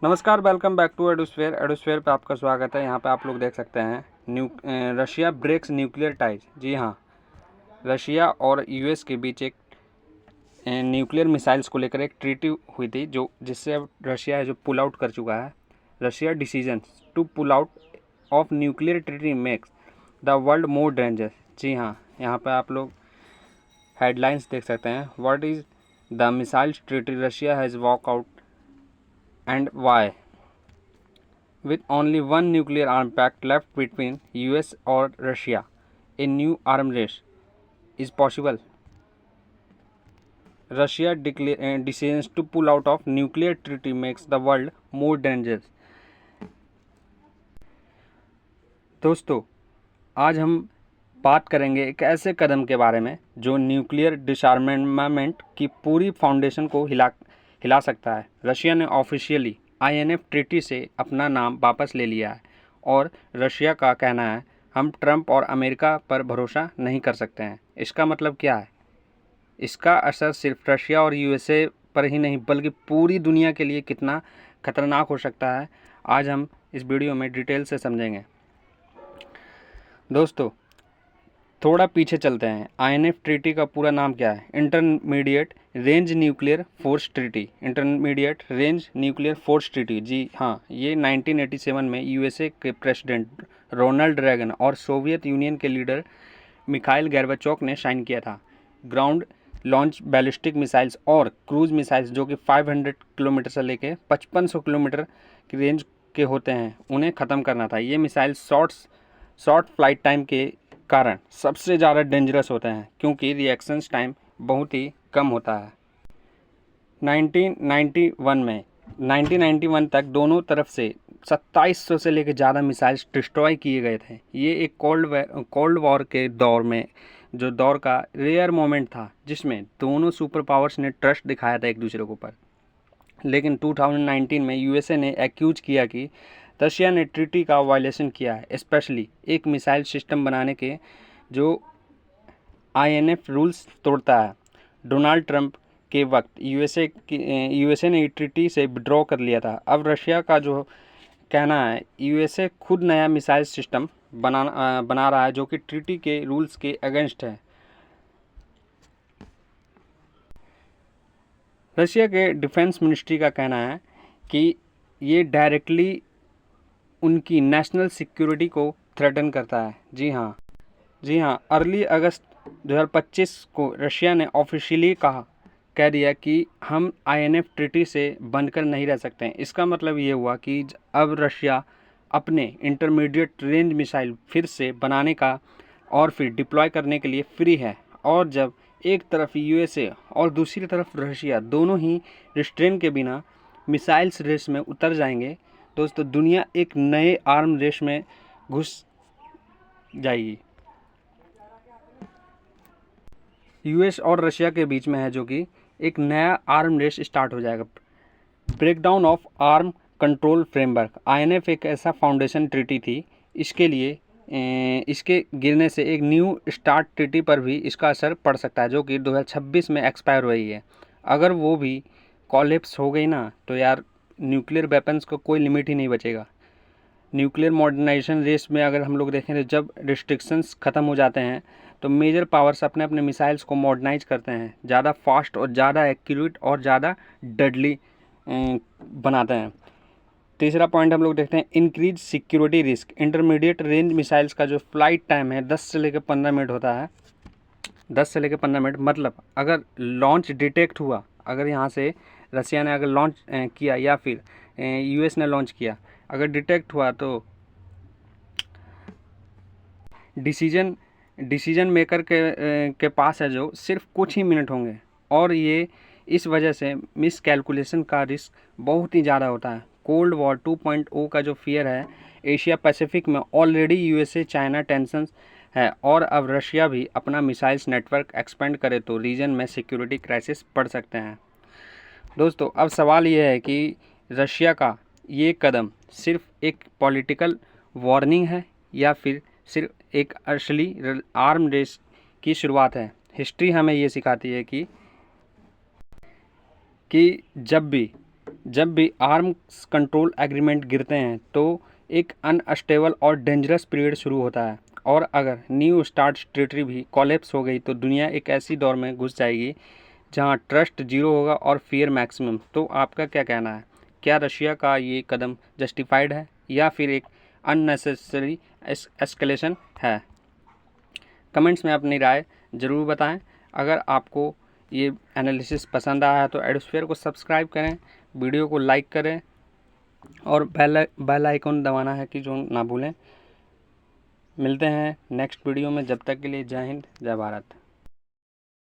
नमस्कार, welcome back to एडोस्फेयर। एडोस्फेयर पे आपका स्वागत है। यहाँ पे आप लोग देख सकते हैं रशिया ब्रेक्स न्यूक्लियर टाइज। जी हाँ, रशिया और यूएस के बीच एक न्यूक्लियर मिसाइल्स को लेकर एक ट्रीटी हुई थी जिससे अब रशिया है जो पुल आउट कर चुका है। Russia decision to pull out of nuclear treaty makes the world more dangerous. जी हाँ, यहाँ पे आप लोग हेडलाइंस देख सकते हैं। What is the missiles treaty Russia has walk out and why? With only one nuclear arm pact left between US or Russia, a new arms race is possible. Russia decisions to pull out of nuclear treaty makes the world more dangerous. दोस्तों, आज हम बात करेंगे एक ऐसे कदम के बारे में जो न्यूक्लियर डिसआर्मामेंट की पूरी फाउंडेशन को हिला सकता है। रशिया ने ऑफिशियली INF ट्रीटी से अपना नाम वापस ले लिया है और रशिया का कहना है हम ट्रंप और अमेरिका पर भरोसा नहीं कर सकते हैं। इसका मतलब क्या है? इसका असर सिर्फ रशिया और USA पर ही नहीं बल्कि पूरी दुनिया के लिए कितना खतरनाक हो सकता है, आज हम इस वीडियो में डिटेल से समझेंगे। दोस्तों, थोड़ा पीछे चलते हैं। INF ट्रीटी का पूरा नाम क्या है? Intermediate range nuclear force treaty. Intermediate range nuclear force treaty. जी हाँ, ये 1987 में USA के प्रेसिडेंट रोनाल्ड रेगन और सोवियत यूनियन के लीडर मिखाइल गोर्बाचोव ने साइन किया था। ग्राउंड लॉन्च बैलिस्टिक मिसाइल्स और क्रूज मिसाइल्स जो कि 500 किलोमीटर से लेकर 5500 किलोमीटर की रेंज के होते हैं, उन्हें ख़त्म करना था। ये मिसाइल शॉर्ट फ्लाइट टाइम के कारण सबसे ज़्यादा डेंजरस होते हैं क्योंकि रिएक्शंस टाइम बहुत ही कम होता है। 1991 तक दोनों तरफ से 2700 से लेकर ज़्यादा मिसाइल्स डिस्ट्रॉय किए गए थे। ये एक कोल्ड वॉर के दौर में जो दौर का रेयर मोमेंट था जिसमें दोनों सुपर पावर्स ने ट्रस्ट दिखाया था एक दूसरे के ऊपर। लेकिन 2019 में USA ने एक्यूज किया कि रशिया ने ट्रीटी का वायलेशन किया है, स्पेशली एक मिसाइल सिस्टम बनाने के जो INF रूल्स तोड़ता है। डोनाल्ड ट्रंप के वक्त USA ने ट्रीटी से विड्रॉ कर लिया था। अब रशिया का जो कहना है USA खुद नया मिसाइल सिस्टम बना रहा है जो कि ट्रीटी के रूल्स के अगेंस्ट है। रशिया के डिफेंस मिनिस्ट्री का कहना है कि ये डायरेक्टली उनकी नेशनल सिक्योरिटी को थ्रेटन करता है। जी हाँ, अर्ली अगस्त 2025 को रशिया ने ऑफिशियली कह दिया कि हम INF ट्रीटी से बनकर नहीं रह सकते हैं। इसका मतलब ये हुआ कि अब रशिया अपने इंटरमीडिएट रेंज मिसाइल फिर से बनाने का और फिर डिप्लॉय करने के लिए फ्री है। और जब एक तरफ USA और दूसरी तरफ रशिया दोनों ही रिस्ट्रेन के बिना मिसाइल्स रेस में उतर जाएंगे, दोस्तों दुनिया एक नए आर्म रेस में घुस जाएगी। US और रशिया के बीच में है जो कि एक नया आर्म रेस स्टार्ट हो जाएगा। Breakdown of arm control framework. INF एक ऐसा फाउंडेशन ट्रीटी थी, इसके गिरने से एक न्यू स्टार्ट ट्रीटी पर भी इसका असर पड़ सकता है जो कि 2026 में एक्सपायर हुई है। अगर वो भी कॉलेप्स हो गई ना तो यार न्यूक्लियर वेपन्स को कोई लिमिट ही नहीं बचेगा। न्यूक्लियर मॉडर्नाइजेशन रेस में अगर हम लोग देखें तो जब रिस्ट्रिक्शंस ख़त्म हो जाते हैं तो मेजर पावर्स अपने अपने मिसाइल्स को मॉडर्नाइज करते हैं, ज़्यादा फास्ट और ज़्यादा एक्यूरेट और ज़्यादा डेडली बनाते हैं। तीसरा पॉइंट हम लोग देखते हैं increase security risk. Intermediate range missiles का जो फ्लाइट टाइम है 10 से लेकर 15 मिनट होता है। 10 से लेकर 15 मिनट मतलब अगर लॉन्च डिटेक्ट हुआ, अगर यहाँ से रशिया ने अगर लॉन्च किया या फिर US ने लॉन्च किया, अगर डिटेक्ट हुआ तो डिसीजन मेकर के पास है जो सिर्फ कुछ ही मिनट होंगे और ये इस वजह से मिस कैलकुलेशन का रिस्क बहुत ही ज़्यादा होता है। कोल्ड वॉर 2.0 का जो फियर है एशिया पैसिफिक में ऑलरेडी USA चाइना टेंशन है और अब रशिया भी अपना मिसाइल्स नेटवर्क एक्सपेंड करे तो रीजन में सिक्योरिटी क्राइसिस पड़ सकते हैं। दोस्तों, अब सवाल ये है कि रशिया का ये कदम सिर्फ एक पॉलिटिकल वार्निंग है या फिर सिर्फ एक असली आर्म रेस की शुरुआत है। हिस्ट्री हमें ये सिखाती है कि जब भी जब भी आर्म्स कंट्रोल एग्रीमेंट गिरते हैं तो एक अनस्टेबल और डेंजरस पीरियड शुरू होता है, और अगर न्यू स्टार्ट ट्रीटी भी कोलैप्स हो गई तो दुनिया एक ऐसी दौर में घुस जाएगी जहां ट्रस्ट जीरो होगा और फियर मैक्सिमम। तो आपका क्या कहना है? क्या रशिया का ये कदम जस्टिफाइड है या फिर एक अननेसेसरी एस्केलेशन है? कमेंट्स में अपनी राय ज़रूर बताएं। अगर आपको ये एनालिसिस पसंद आया है तो एडोस्फीयर को सब्सक्राइब करें, वीडियो को लाइक करें और बेल आइकन दबाना है कि जो ना भूलें। मिलते हैं नेक्स्ट वीडियो में, जब तक के लिए जय हिंद जय भारत।